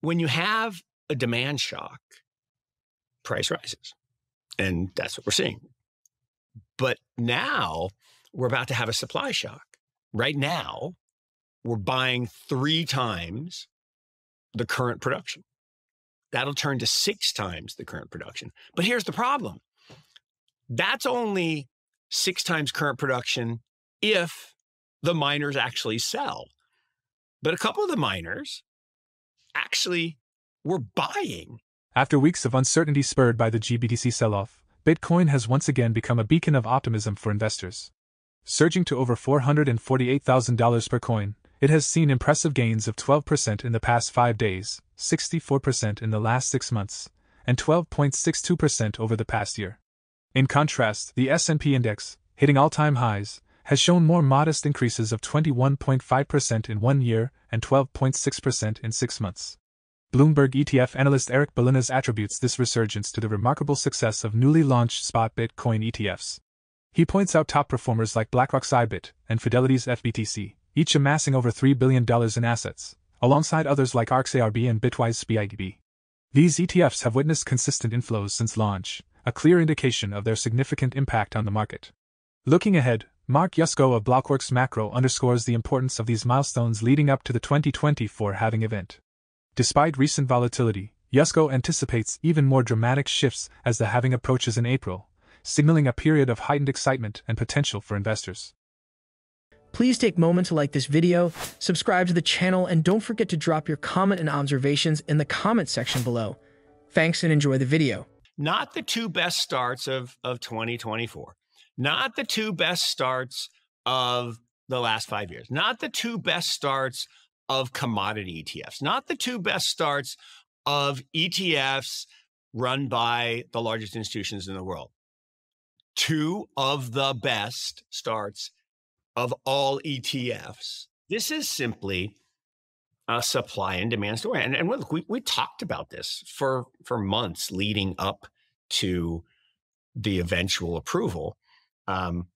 when you have a demand shock, price rises. And that's what we're seeing. But now we're about to have a supply shock. Right now, we're buying 3 times the current production. That'll turn to 6 times the current production. But here's the problem. That's only 6 times current production if the miners actually sell. But a couple of the miners actually were buying. After weeks of uncertainty spurred by the GBTC sell-off, Bitcoin has once again become a beacon of optimism for investors. Surging to over $448,000 per coin, it has seen impressive gains of 12% in the past 5 days, 64% in the last 6 months, and 12.62% over the past year. In contrast, the S&P index, hitting all-time highs, has shown more modest increases of 21.5% in 1 year and 12.6% in 6 months. Bloomberg ETF analyst Eric Balinas attributes this resurgence to the remarkable success of newly launched spot Bitcoin ETFs. He points out top performers like BlackRock's IBIT and Fidelity's FBTC, each amassing over $3 billion in assets, alongside others like ARK's ARB and Bitwise's BIDB. These ETFs have witnessed consistent inflows since launch, a clear indication of their significant impact on the market. Looking ahead, Mark Yusko of Blockworks Macro underscores the importance of these milestones leading up to the 2024 halving event. Despite recent volatility, Yusko anticipates even more dramatic shifts as the halving approaches in April, signaling a period of heightened excitement and potential for investors. Please take a moment to like this video, subscribe to the channel, and don't forget to drop your comment and observations in the comment section below. Thanks and enjoy the video. Not the 2 best starts of 2024. Not the 2 best starts of the last 5 years. Not the 2 best starts of commodity ETFs. Not the 2 best starts of ETFs run by the largest institutions in the world. 2 of the best starts of all ETFs. This is simply a supply and demand story. And look, we talked about this for months leading up to the eventual approval,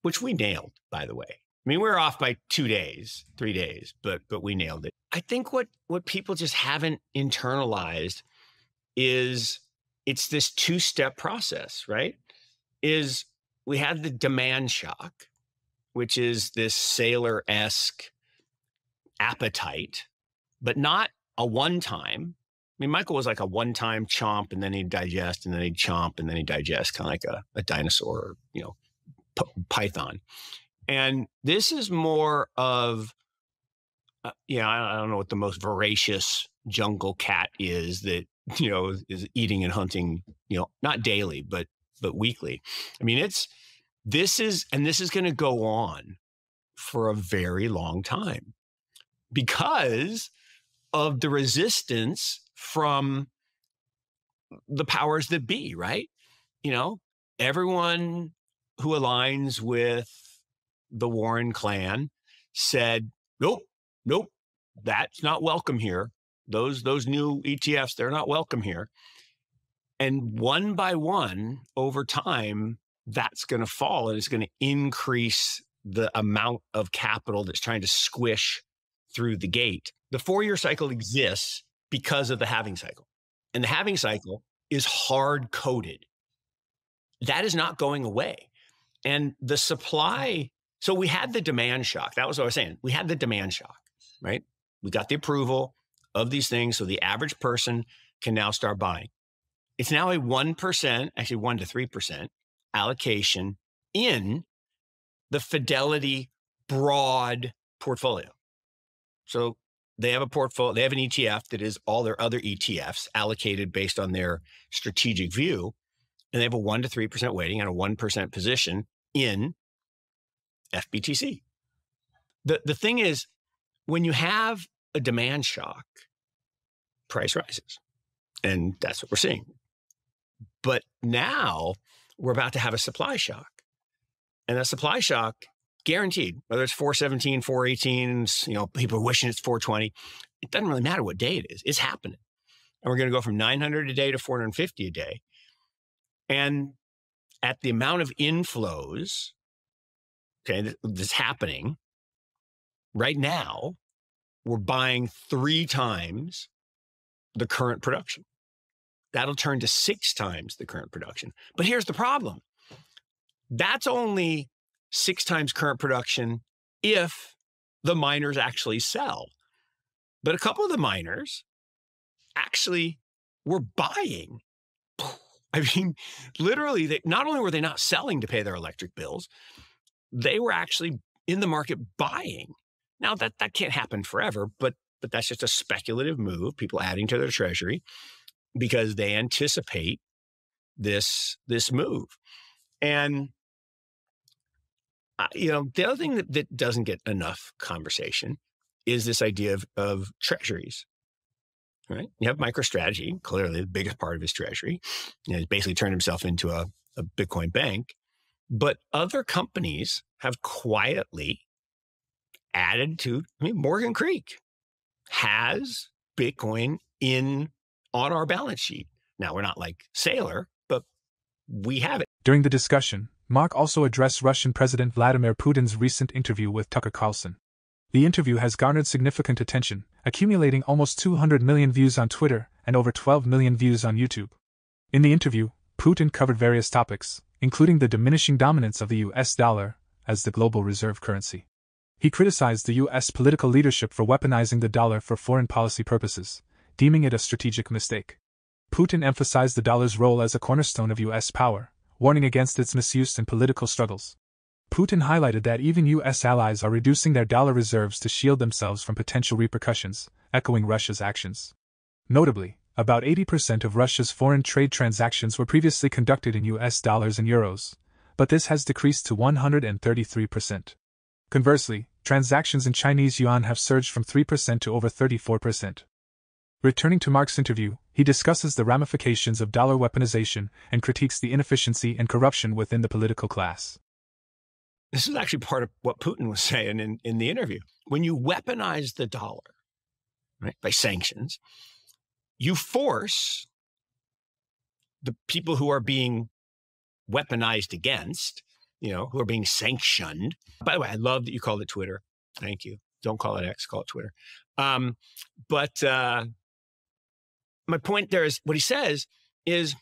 which we nailed, by the way. I mean, we were off by 2 days, 3 days, but we nailed it. I think what people just haven't internalized is it's this 2-step process, right? Is we had the demand shock, which is this sailor-esque appetite, but not a one-time. I mean, Michael was like a one-time chomp, and then he'd digest, and then he'd chomp, and then he'd digest, kind of like a dinosaur, or, python. And this is more of, I don't know what the most voracious jungle cat is that, is eating and hunting, not daily, but weekly. I mean, this is going to go on for a very long time because of the resistance from the powers that be, right? Everyone who aligns with the Warren clan said, nope, that's not welcome here. Those new ETFs, they're not welcome here. And one by one, over time, that's going to fall, and it's going to increase the amount of capital that's trying to squish through the gate. The 4-year cycle exists because of the halving cycle. And the halving cycle is hard-coded. That is not going away. And the supply, so we had the demand shock. That was what I was saying. We had the demand shock, right? We got the approval of these things, so the average person can now start buying. It's now a 1%, actually 1 to 3% allocation in the Fidelity broad portfolio. So they have a portfolio, they have an ETF that is all their other ETFs allocated based on their strategic view. And they have a 1 to 3% weighting and a 1% position in FBTC. The thing is, when you have a demand shock, price rises. And that's what we're seeing. But now we're about to have a supply shock. And a supply shock, guaranteed, whether it's 417, 418, people are wishing it's 420. It doesn't really matter what day it is. It's happening. And we're going to go from 900 a day to 450 a day. And at the amount of inflows, that's happening right now, we're buying 3 times the current production. That'll turn to 6 times the current production. But here's the problem. That's only 6 times current production if the miners actually sell. But a couple of the miners actually were buying. I mean, literally, not only were they not selling to pay their electric bills, they were actually in the market buying. Now, that can't happen forever, but that's just a speculative move, people adding to their treasury because they anticipate this move. And the other thing that doesn't get enough conversation is this idea of treasuries, right? You have MicroStrategy, clearly the biggest part of his treasury. He's basically turned himself into a Bitcoin bank. But other companies have quietly added to, Morgan Creek has Bitcoin on our balance sheet. Now, we're not like Sailor, but we have it. During the discussion, Mark also addressed Russian President Vladimir Putin's recent interview with Tucker Carlson. The interview has garnered significant attention, accumulating almost 200 million views on Twitter and over 12 million views on YouTube. In the interview, Putin covered various topics, including the diminishing dominance of the US dollar as the global reserve currency. He criticized the US political leadership for weaponizing the dollar for foreign policy purposes, deeming it a strategic mistake. Putin emphasized the dollar's role as a cornerstone of US power, warning against its misuse in political struggles. Putin highlighted that even US allies are reducing their dollar reserves to shield themselves from potential repercussions, echoing Russia's actions. Notably, about 80% of Russia's foreign trade transactions were previously conducted in US dollars and euros, but this has decreased to 133%. Conversely, transactions in Chinese yuan have surged from 3% to over 34%. Returning to Mark's interview, he discusses the ramifications of dollar weaponization and critiques the inefficiency and corruption within the political class. This is actually part of what Putin was saying in the interview. When you weaponize the dollar, right, by sanctions, you force the people who are being weaponized against, who are being sanctioned. By the way, I love that you called it Twitter. Thank you. Don't call it X, call it Twitter. But my point there is, what he says is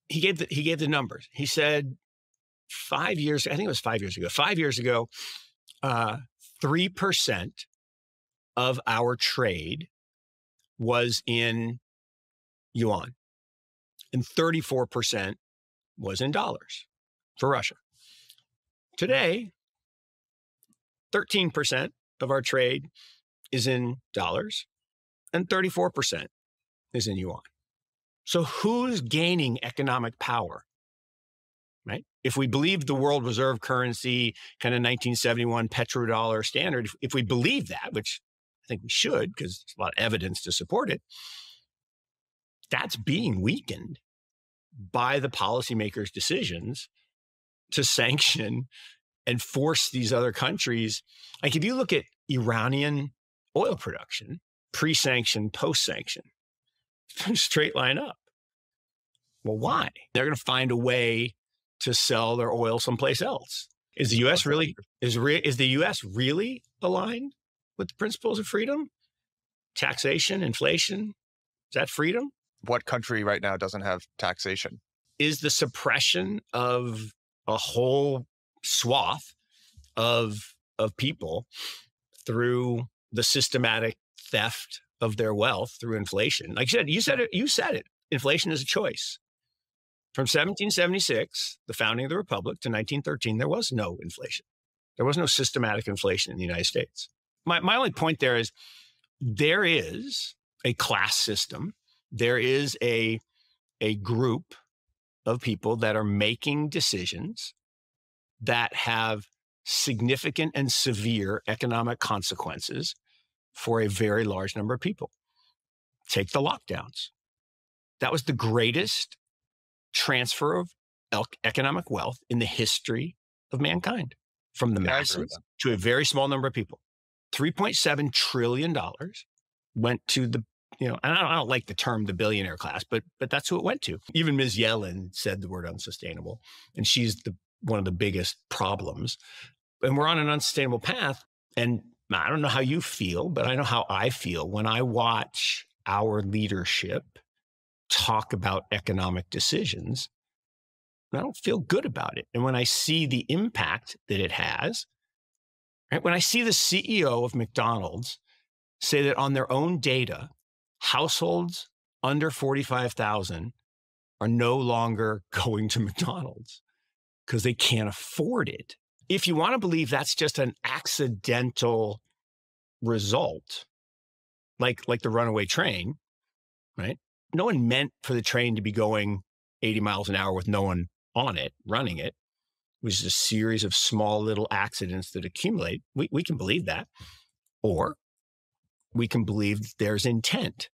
he gave the numbers. He said 5 years, I think it was 5 years ago. 5 years ago, 3% of our trade was in yuan, and 34% was in dollars for Russia. Today, 13% of our trade is in dollars, and 34% is in yuan. So who's gaining economic power? Right? If we believe the world reserve currency, kind of 1971 petrodollar standard, if we believe that, which I think we should, because there's a lot of evidence to support it, that's being weakened by the policymakers' decisions to sanction and force these other countries. Like if you look at Iranian oil production, pre-sanction, post-sanction, straight line up. Well, why? They're going to find a way to sell their oil someplace else. Is the U.S. really aligned with the principles of freedom? Taxation, inflation, is that freedom? What country right now doesn't have taxation? Is the suppression of a whole swath of people through the systematic theft of their wealth through inflation? Like you said it. Inflation is a choice. From 1776, the founding of the Republic, to 1913, there was no inflation. There was no systematic inflation in the United States. My only point there is a class system. There is a group of people that are making decisions that have significant and severe economic consequences for a very large number of people. Take the lockdowns. That was the greatest transfer of economic wealth in the history of mankind, from the masses to a very small number of people. $3.7 trillion went to the, and I don't like the term the billionaire class, but that's who it went to. Even Ms. Yellen said the word unsustainable, and she's one of the biggest problems. And we're on an unsustainable path. And I don't know how you feel, but I know how I feel when I watch our leadership talk about economic decisions, I don't feel good about it. And when I see the impact that it has, right, when I see the CEO of McDonald's say that on their own data, households under 45,000 are no longer going to McDonald's because they can't afford it. If you want to believe that's just an accidental result, like the runaway train, right? No one meant for the train to be going 80 miles an hour with no one on it, running it. It was just a series of small little accidents that accumulate. We can believe that. Or we can believe that there's intent,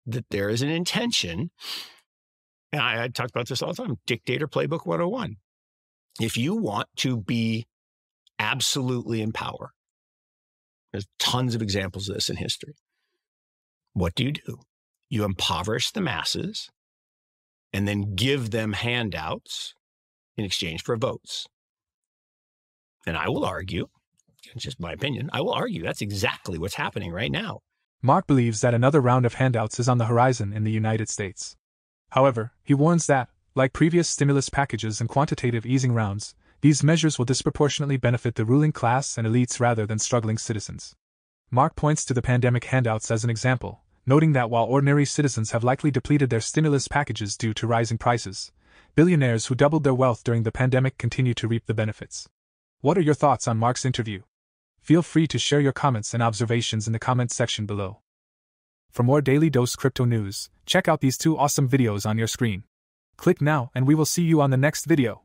that there is an intention. And I talk about this all the time, Dictator Playbook 101. If you want to be absolutely in power, there's tons of examples of this in history. What do? You impoverish the masses and then give them handouts in exchange for votes. And I will argue, it's just my opinion, I will argue that's exactly what's happening right now. Mark believes that another round of handouts is on the horizon in the United States. However, he warns that, like previous stimulus packages and quantitative easing rounds, these measures will disproportionately benefit the ruling class and elites rather than struggling citizens. Mark points to the pandemic handouts as an example, noting that while ordinary citizens have likely depleted their stimulus packages due to rising prices, billionaires who doubled their wealth during the pandemic continue to reap the benefits. What are your thoughts on Mark's interview? Feel free to share your comments and observations in the comments section below. For more Daily Dose Crypto news, check out these 2 awesome videos on your screen. Click now and we will see you on the next video.